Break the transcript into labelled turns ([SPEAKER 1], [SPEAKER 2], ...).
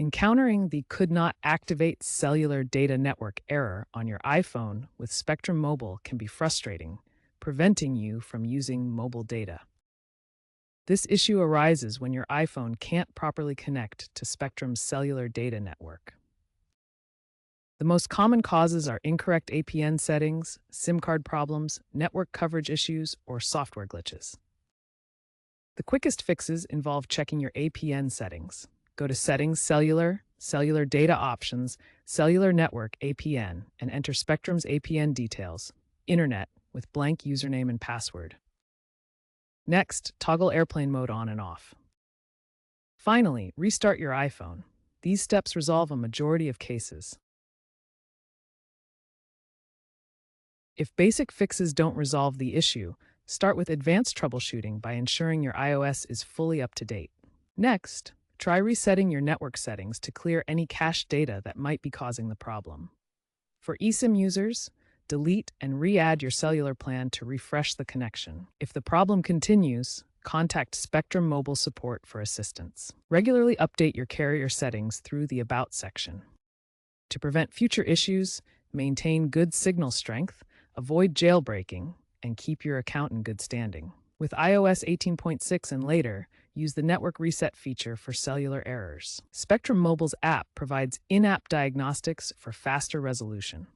[SPEAKER 1] Encountering the could not activate cellular data network error on your iPhone with Spectrum Mobile can be frustrating, preventing you from using mobile data. This issue arises when your iPhone can't properly connect to Spectrum's cellular data network. The most common causes are incorrect APN settings, SIM card problems, network coverage issues, or software glitches. The quickest fixes involve checking your APN settings. Go to Settings, Cellular, Cellular Data Options, Cellular Network APN, and enter Spectrum's APN details, Internet, with blank username and password. Next, toggle airplane mode on and off. Finally, restart your iPhone. These steps resolve a majority of cases. If basic fixes don't resolve the issue, start with advanced troubleshooting by ensuring your iOS is fully up to date. Next, try resetting your network settings to clear any cached data that might be causing the problem. For eSIM users, delete and re-add your cellular plan to refresh the connection. If the problem continues, contact Spectrum Mobile support for assistance. Regularly update your carrier settings through the About section. To prevent future issues, maintain good signal strength, avoid jailbreaking, and keep your account in good standing. With iOS 18.6 and later, use the Network Reset feature for cellular errors. Spectrum Mobile's app provides in-app diagnostics for faster resolution.